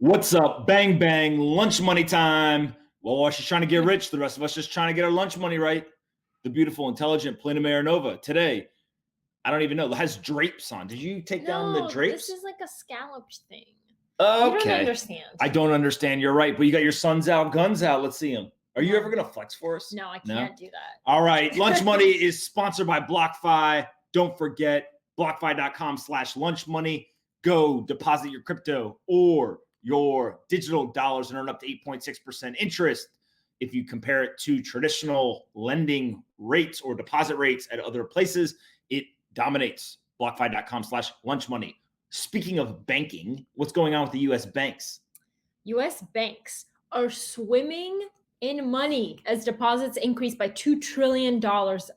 What's up? Bang, bang, lunch money time. Well, she's trying to get rich. The rest of us just trying to get our lunch money right. The beautiful, intelligent Polina Marinova today, I don't even know, has drapes on. Did you take down the No, drapes? this is like a scalloped thing. Okay. You don't understand. I don't understand. You're right. But you got your sons out, guns out. Let's see them. Are you ever going to flex for us? No, I can't do that. All right. Lunch Money is sponsored by BlockFi. Don't forget, BlockFi.com/lunch money. Go deposit your crypto or your digital dollars and earn up to 8.6% interest. If you compare it to traditional lending rates or deposit rates at other places, it dominates. BlockFi.com/lunch money. Speaking of banking, what's going on with the U.S. banks? U.S. banks are swimming in money as deposits increase by $2 trillion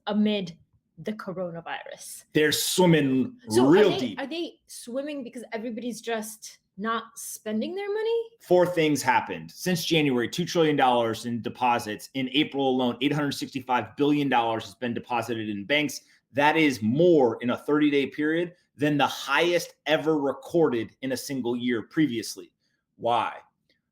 amid the coronavirus. They're swimming real deep. Are they swimming because everybody's just not spending their money? Four things happened since January. $2 trillion in deposits. In April alone, $865 billion has been deposited in banks. That is more in a 30-day period than the highest ever recorded in a single year previously. Why?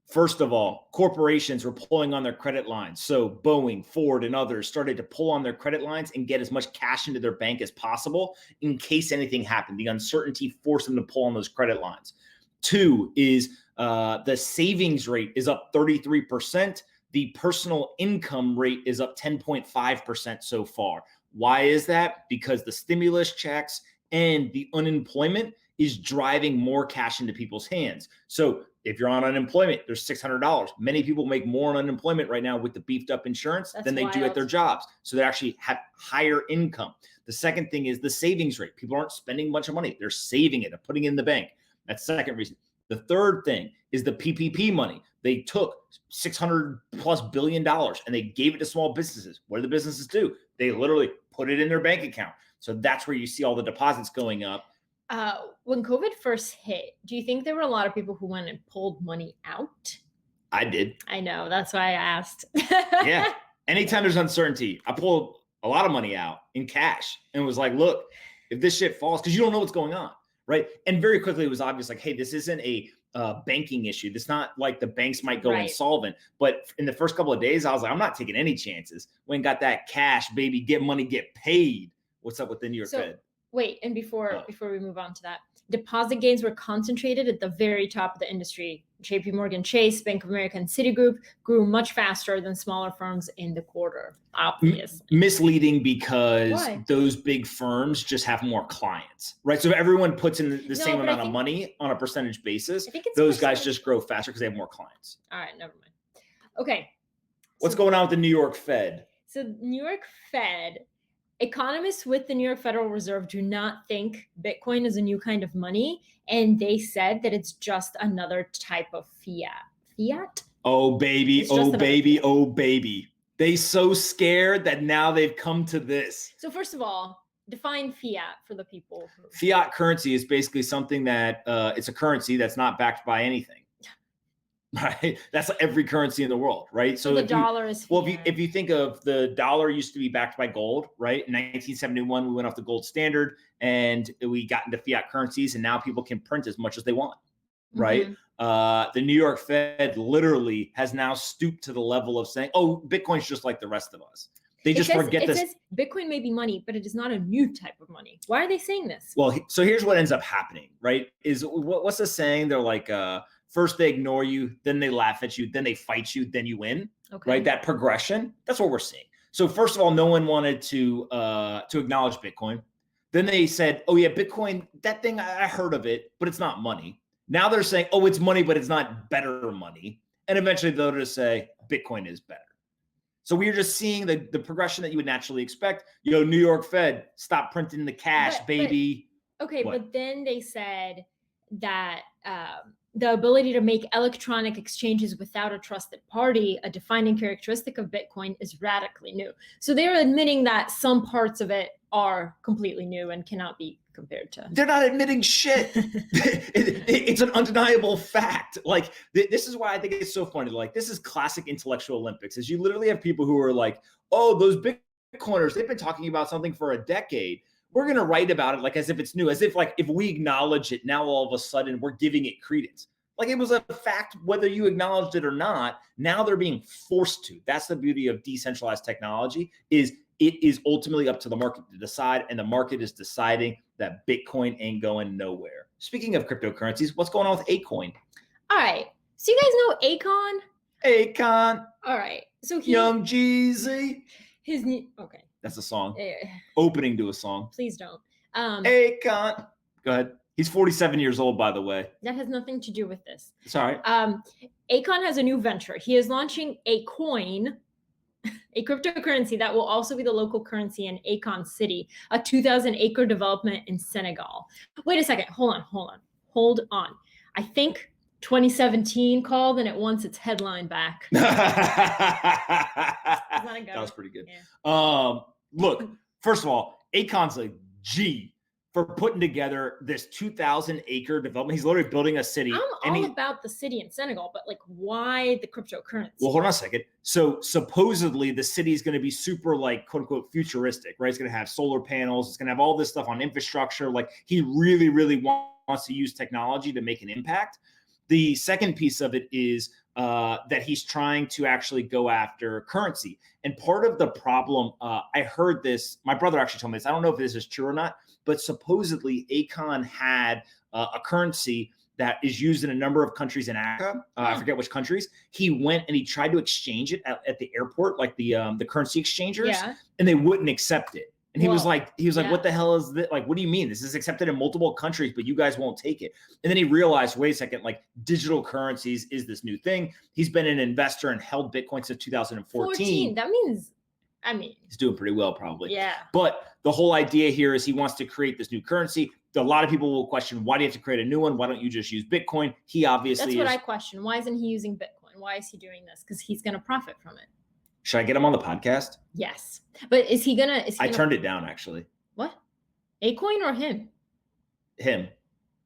First of all, corporations were pulling on their credit lines. So Boeing, Ford, and others started to pull on their credit lines and get as much cash into their bank as possible in case anything happened. The uncertainty forced them to pull on those credit lines. Two is the savings rate is up 33%. The personal income rate is up 10.5% so far. Why is that? Because the stimulus checks and the unemployment is driving more cash into people's hands. So if you're on unemployment, there's $600. Many people make more on unemployment right now with the beefed up insurance than they do at their jobs. So they actually have higher income. The second thing is the savings rate. People aren't spending a bunch of money. They're saving it and putting it in the bank. That's the second reason. The third thing is the PPP money. They took $600+ billion and they gave it to small businesses. What do the businesses do? They literally put it in their bank account. So that's where you see all the deposits going up. When COVID first hit, do you think there were a lot of people who went and pulled money out? I did. I know. That's why I asked. Yeah. Anytime there's uncertainty, I pulled a lot of money out in cash and was like, look, if this shit falls, because you don't know what's going on, right? And very quickly it was obvious, like, hey, this isn't a banking issue. It's not like the banks might go insolvent. But in the first couple of days, I was like, I'm not taking any chances. Went and got that cash, baby. Get money, get paid. What's up with the New York Fed? Wait, and before we move on to that, deposit gains were concentrated at the very top of the industry. JP Morgan Chase, Bank of America, and Citigroup grew much faster than smaller firms in the quarter, obviously. Misleading because those big firms just have more clients, right? So if everyone puts in the same amount of money on a percentage basis, those guys just grow faster because they have more clients. All right, never mind. Okay. What's going on with the New York Fed? So New York Fed, economists with the New York Federal Reserve do not think Bitcoin is a new kind of money, and they said that it's just another type of fiat. Fiat? Oh, baby, oh, baby, oh, baby. They so scared that now they've come to this. So first of all, define fiat for the people. Fiat currency is basically something that it's a currency that's not backed by anything. Right, that's every currency in the world, right? So the dollar is fiat. If you think of the dollar used to be backed by gold, right? In 1971, we went off the gold standard and we got into fiat currencies, and now people can print as much as they want, right? The New York Fed literally has now stooped to the level of saying, "Oh, Bitcoin's just like the rest of us." They just forget this. It says Bitcoin may be money, but it is not a new type of money. Why are they saying this? Well, so here's what ends up happening, right? Is what's the saying? They're like, first they ignore you, then they laugh at you, then they fight you, then you win, right? That progression, that's what we're seeing. So first of all, no one wanted to acknowledge Bitcoin. Then they said, oh yeah, Bitcoin, that thing, I heard of it, but it's not money. Now they're saying, oh, it's money, but it's not better money. And eventually they'll just say Bitcoin is better. So we're just seeing the progression that you would naturally expect. New York Fed, stop printing the cash, baby. But then they said that the ability to make electronic exchanges without a trusted party, a defining characteristic of Bitcoin, is radically new. So they're admitting that some parts of it are completely new and cannot be compared to. They're not admitting shit. It's an undeniable fact. Like, this is why I think it's so funny. Like, this is classic intellectual Olympics, is you literally have people who are like, oh, those Bitcoiners, they've been talking about something for a decade. We're going to write about it like as if it's new, as if like if we acknowledge it now, all of a sudden we're giving it credence. Like it was a fact, whether you acknowledged it or not. Now they're being forced to. That's the beauty of decentralized technology, is it is ultimately up to the market to decide, and the market is deciding that Bitcoin ain't going nowhere. Speaking of cryptocurrencies, what's going on with Akoin? All right. So you guys know Akon? Akon. All right. So Young Jeezy. his new okay. That's a song. Opening to a song. Please don't. Akon. Go ahead. He's 47 years old, by the way. That has nothing to do with this. It's all right. Akon has a new venture. He is launching Akoin, a cryptocurrency that will also be the local currency in Akon City, a 2,000-acre development in Senegal. Wait a second. Hold on. I think 2017 called and it wants its headline back. That was pretty good. Yeah. Look, first of all, Akon's a G for putting together this 2,000-acre development. He's literally building a city. I'm all about the city in Senegal, but like, why the cryptocurrency? Well, hold on a second. So supposedly the city is going to be super, like, quote unquote, futuristic, right? It's going to have solar panels. It's going to have all this stuff on infrastructure. Like, he really, really wants to use technology to make an impact. The second piece of it is that he's trying to actually go after currency. And part of the problem, I heard this, my brother actually told me this. I don't know if this is true or not, but supposedly Akon had a currency that is used in a number of countries in Africa. I forget which countries. He went and he tried to exchange it at the airport, like the currency exchangers, and they wouldn't accept it. And he was like, what the hell is this? Like, what do you mean? This is accepted in multiple countries, but you guys won't take it. And then he realized, wait a second, like digital currencies is this new thing. He's been an investor and held Bitcoin since 2014. That means, he's doing pretty well, probably. Yeah. But the whole idea here is he wants to create this new currency. A lot of people will question, why do you have to create a new one? Why don't you just use Bitcoin? He obviously That's what I question. Why isn't he using Bitcoin? Why is he doing this? Because he's going to profit from it. Should I get him on the podcast? Yes. But is he gonna I turned it down, actually. What? Akoin or him? Him.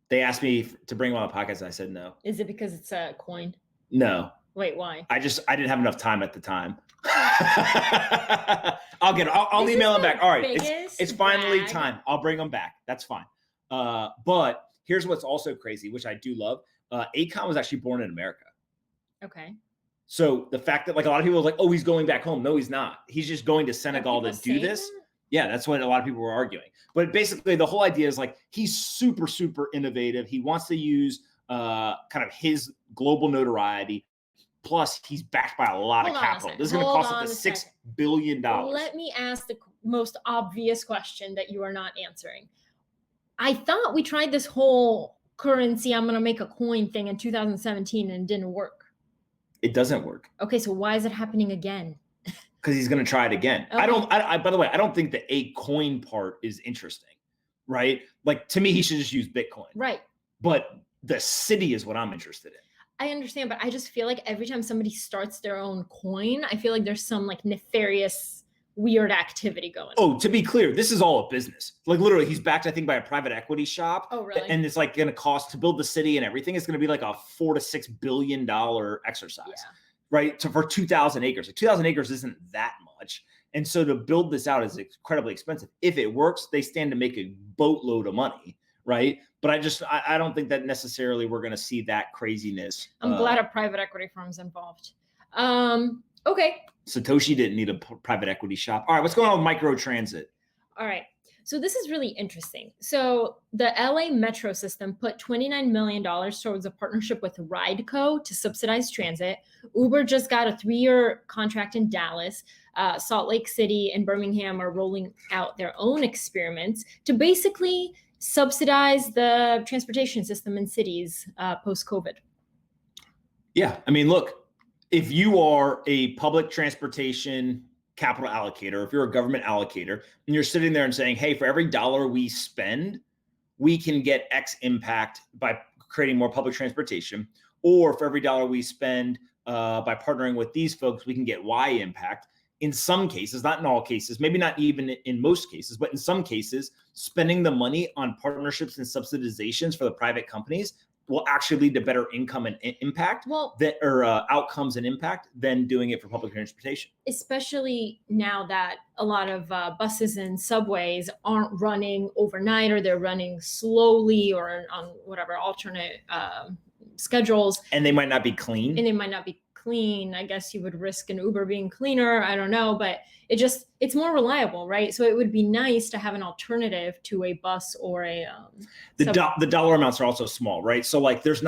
They asked me to bring him on the podcast and I said no. Is it because it's a coin? No. Wait, why? I didn't have enough time at the time. I'll get him. I'll email him back. All right. It's finally time. I'll bring him back. That's fine. But here's what's also crazy, which I do love. Akon was actually born in America. Okay. So the fact that like a lot of people are like, oh, he's going back home. No, he's not. He's just going to Senegal to do this. That? Yeah, that's what a lot of people were arguing. But basically the whole idea is like, he's super, super innovative. He wants to use kind of his global notoriety. Plus he's backed by a lot of capital. This is going to cost up to $6 billion. Let me ask the most obvious question that you are not answering. I thought we tried this whole currency, I'm going to make a coin thing in 2017 and it didn't work. It doesn't work. Okay, so why is it happening again? Because he's going to try it again. Okay. By the way, I don't think the Akoin part is interesting, right? Like to me, he should just use Bitcoin. Right. But the city is what I'm interested in. I understand, but I just feel like every time somebody starts their own coin, I feel like there's some like nefarious weird activity going on. Oh, to be clear, this is all a business. Like literally, he's backed, I think, by a private equity shop. Oh, really? And it's like going to cost to build the city and everything. It's going to be like a $4 to $6 billion exercise, right? So for 2,000 acres, like 2,000 acres isn't that much. And so to build this out is incredibly expensive. If it works, they stand to make a boatload of money, right? But I don't think that necessarily we're going to see that craziness. I'm glad a private equity firm's involved. Okay. Satoshi didn't need a private equity shop. All right, what's going on with MicroTransit? All right. So this is really interesting. So the LA Metro system put $29 million towards a partnership with RideCo to subsidize transit. Uber just got a 3-year contract in Dallas. Salt Lake City and Birmingham are rolling out their own experiments to basically subsidize the transportation system in cities post-COVID. Yeah, I mean, look, if you are a public transportation capital allocator, if you're a government allocator, and you're sitting there and saying, hey, for every dollar we spend, we can get X impact by creating more public transportation, or for every dollar we spend by partnering with these folks, we can get Y impact. In some cases, not in all cases, maybe not even in most cases, but in some cases, spending the money on partnerships and subsidizations for the private companies will actually lead to better income and impact or outcomes and impact than doing it for public transportation. Especially now that a lot of buses and subways aren't running overnight, or they're running slowly or on whatever alternate schedules. And they might not be clean. And they might not be clean. I guess you would risk an Uber being cleaner. I don't know, but it's more reliable, right? So it would be nice to have an alternative to a bus or a the dollar amounts are also small, right? So like there's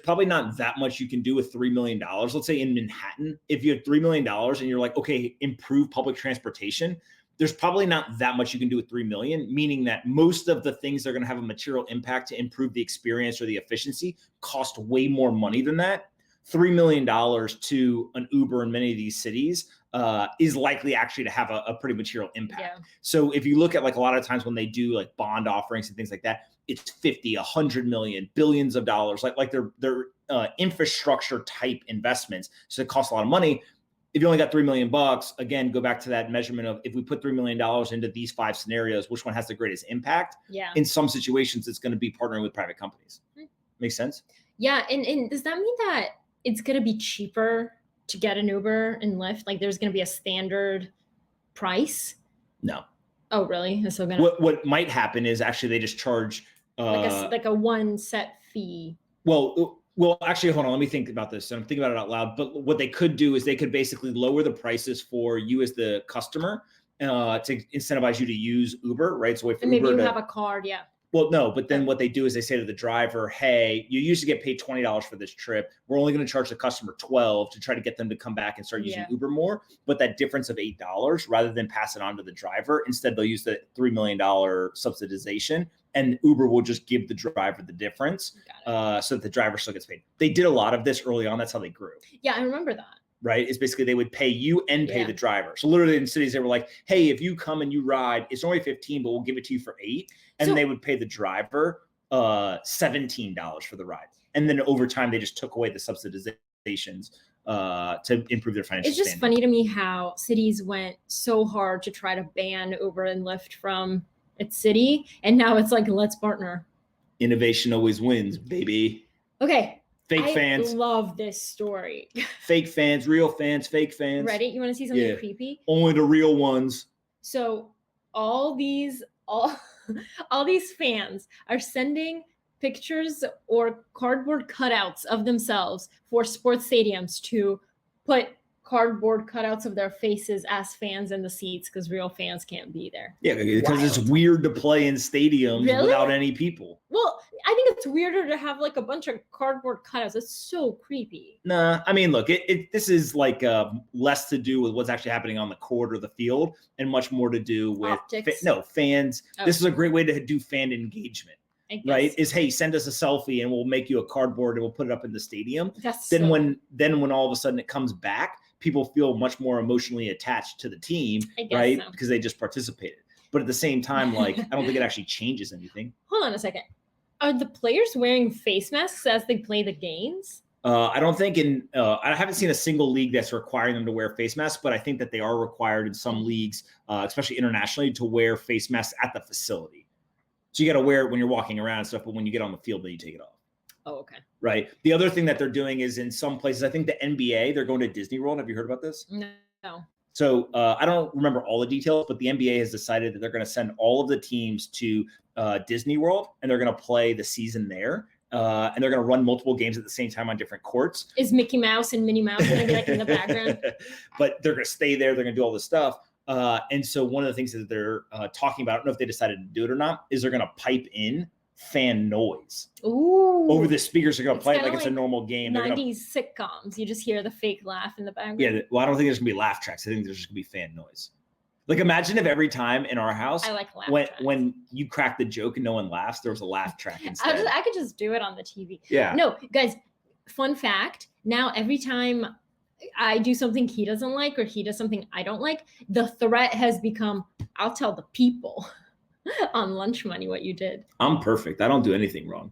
probably not that much you can do with $3 million. Let's say in Manhattan, if you have $3 million and you're like, okay, improve public transportation, there's probably not that much you can do with 3 million, meaning that most of the things that are going to have a material impact to improve the experience or the efficiency cost way more money than that. $3 million to an Uber in many of these cities is likely actually to have a pretty material impact. Yeah. So if you look at like a lot of times when they do like bond offerings and things like that, it's 50, 100 million, billions of dollars, like they're infrastructure type investments. So it costs a lot of money. If you only got $3 million, again, go back to that measurement of if we put $3 million into these 5 scenarios, which one has the greatest impact? Yeah. In some situations, it's going to be partnering with private companies. Makes sense? Yeah. And does that mean that it's going to be cheaper to get an Uber and Lyft? Like there's going to be a standard price? Oh, really? So what might happen is actually they just charge like a one set fee. Well, actually, hold on. Let me think about this. I'm thinking about it out loud. But what they could do is they could basically lower the prices for you as the customer to incentivize you to use Uber, right? So if and maybe you have a card, yeah. Well, no, but then what they do is they say to the driver, hey, you used to get paid $20 for this trip. We're only going to charge the customer $12 to try to get them to come back and start using Uber more. But that difference of $8, rather than pass it on to the driver, instead they'll use the $3 million subsidization, and Uber will just give the driver the difference so that the driver still gets paid. They did a lot of this early on. That's how they grew. Yeah, I remember that. Right? It's basically they would pay you and pay the driver. So literally in cities, they were like, hey, if you come and you ride, it's only 15, but we'll give it to you for 8. And they would pay the driver $17 for the ride. And then over time, they just took away the subsidizations to improve their financial It's just standing. funny to me how cities went so hard to try to ban Uber and Lyft from its city. And now it's like, let's partner. Innovation always wins, baby. Okay. Fake fans. I love this story. Fake fans, real fans, fake fans. Ready? You want to see something creepy? Only the real ones. So all these fans are sending pictures or cardboard cutouts of themselves for sports stadiums to put cardboard cutouts of their faces as fans in the seats because real fans can't be there. Yeah, because it's weird to play in stadiums without any people. Well, I think it's weirder to have like a bunch of cardboard cutouts. It's so creepy. Nah, I mean, look, this is like less to do with what's actually happening on the court or the field and much more to do with fans. Oh. This is a great way to do fan engagement. Right? Is, hey, send us a selfie and we'll make you a cardboard and we'll put it up in the stadium. Then when all of a sudden it comes back, people feel much more emotionally attached to the team, right? So. Because they just participated. But at the same time, like, I don't think it actually changes anything. Hold on a second. Are the players wearing face masks as they play the games? I don't think I haven't seen a single league that's requiring them to wear face masks, but I think that they are required in some leagues, especially internationally, to wear face masks at the facility. So you got to wear it when you're walking around and stuff, but when you get on the field, then you take it off. Oh, okay. Right. The other thing that they're doing is in some places, I think the NBA, they're going to Disney World. Have you heard about this? No. So I don't remember all the details, but the NBA has decided that they're going to send all of the teams to Disney World and they're going to play the season there. And they're going to run multiple games at the same time on different courts. Is Mickey Mouse and Minnie Mouse going to be like in the background? But they're going to stay there. They're going to do all this stuff. And so one of the things that they're talking about, I don't know if they decided to do it or not, is they're going to pipe in fan noise. Ooh. Over the speakers. They're going to play it like it's a normal game. 90s sitcoms. You just hear the fake laugh in the background. Yeah. Well, I don't think there's going to be laugh tracks. I think there's just going to be fan noise. Like imagine if every time in our house, I like laugh when you crack the joke and no one laughs, there was a laugh track instead. I could just do it on the TV. Yeah. No, guys, fun fact. Now, every time I do something he doesn't like or he does something I don't like, the threat has become, I'll tell the people on lunch money what you did. I'm perfect. I don't do anything wrong.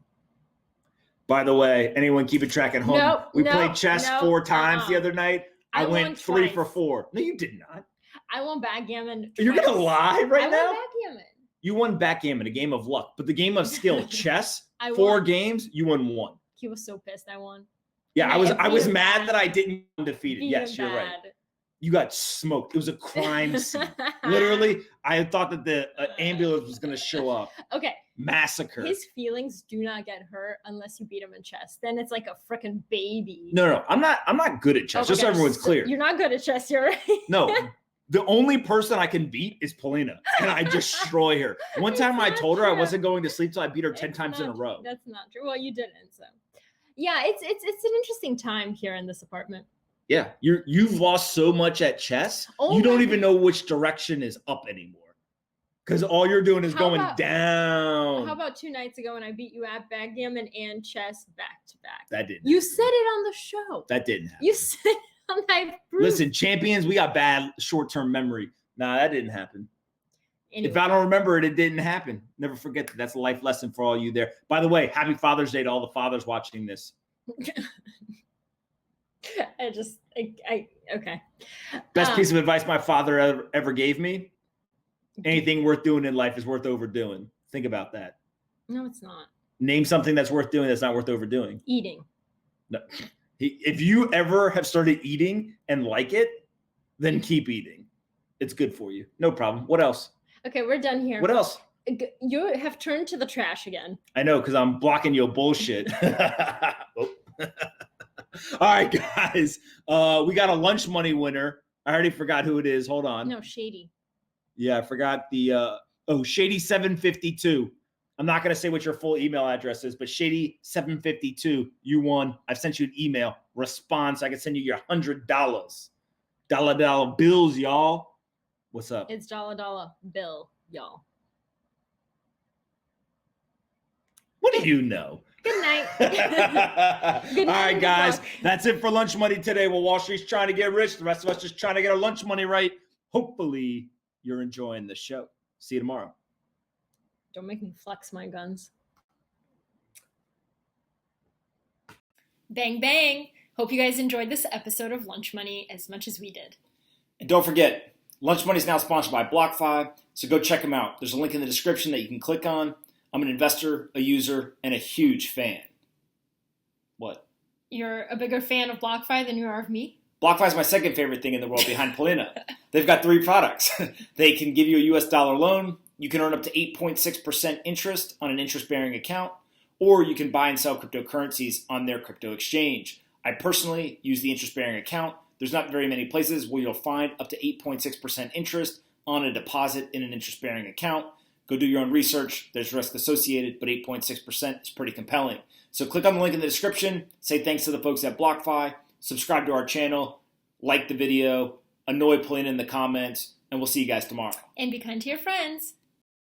By the way, anyone keeping track at home? We played chess 4 times the other night. I went 3 for 4. No, you did not. I won backgammon twice. You're going to lie right now? I won backgammon. You won backgammon, a game of luck. But the game of skill, chess, 4 games, you won 1. He was so pissed I won. Yeah, I was mad that I didn't undefeated. Yes, you're right. You got smoked. It was a crime scene. Literally, I thought that the ambulance was going to show up. Okay. Massacre. His feelings do not get hurt unless you beat him in chess. Then it's like a freaking baby. No, I'm not good at chess. Just so everyone's clear. You're not good at chess. You're right. No, the only person I can beat is Polina, and I destroy her. One time I told her I wasn't going to sleep till I beat her 10 times in a row. That's not true. Well, you didn't. So, yeah, it's an interesting time here in this apartment. Yeah, you've lost so much at chess. You don't even know which direction is up anymore. Because all you're doing is going down. How about 2 nights ago when I beat you at backgammon and chess back to back? That didn't. You said it on the show. That didn't happen. You said it on my proof. Listen, champions, we got bad short-term memory. Nah, that didn't happen. Anyway. If I don't remember it, it didn't happen. Never forget that. That's a life lesson for all you there. By the way, happy Father's Day to all the fathers watching this. Okay. Best piece of advice my father ever gave me. Anything worth doing in life is worth overdoing. Think about that. No, it's not. Name something that's worth doing that's not worth overdoing. Eating. No. If you ever have started eating and like it, then keep eating. It's good for you. No problem. What else? Okay, we're done here. What else? You have turned to the trash again. I know, because I'm blocking your bullshit. Oh. All right, guys. We got a lunch money winner. I already forgot who it is. Hold on. No, Shady. Yeah, I forgot the Shady752. I'm not going to say what your full email address is, but Shady752, you won. I've sent you an email response. I can send you your $100. Dollar bills, y'all. What's up? It's dollar bill, y'all. What do you know? Good night. Good night. All right, guys. That's it for Lunch Money today. Well, Wall Street's trying to get rich. The rest of us just trying to get our lunch money right. Hopefully, you're enjoying the show. See you tomorrow. Don't make me flex my guns. Bang, bang. Hope you guys enjoyed this episode of Lunch Money as much as we did. And don't forget, Lunch Money is now sponsored by BlockFi, so go check them out. There's a link in the description that you can click on. I'm an investor, a user, and a huge fan. What? You're a bigger fan of BlockFi than you are of me? BlockFi is my second favorite thing in the world behind Polina. They've got 3 products. They can give you a US dollar loan. You can earn up to 8.6% interest on an interest-bearing account, or you can buy and sell cryptocurrencies on their crypto exchange. I personally use the interest-bearing account. There's not very many places where you'll find up to 8.6% interest on a deposit in an interest-bearing account. Go do your own research. There's risk associated, but 8.6% is pretty compelling. So click on the link in the description. Say thanks to the folks at BlockFi. Subscribe to our channel. Like the video. Annoy Polina in the comments. And we'll see you guys tomorrow. And be kind to your friends.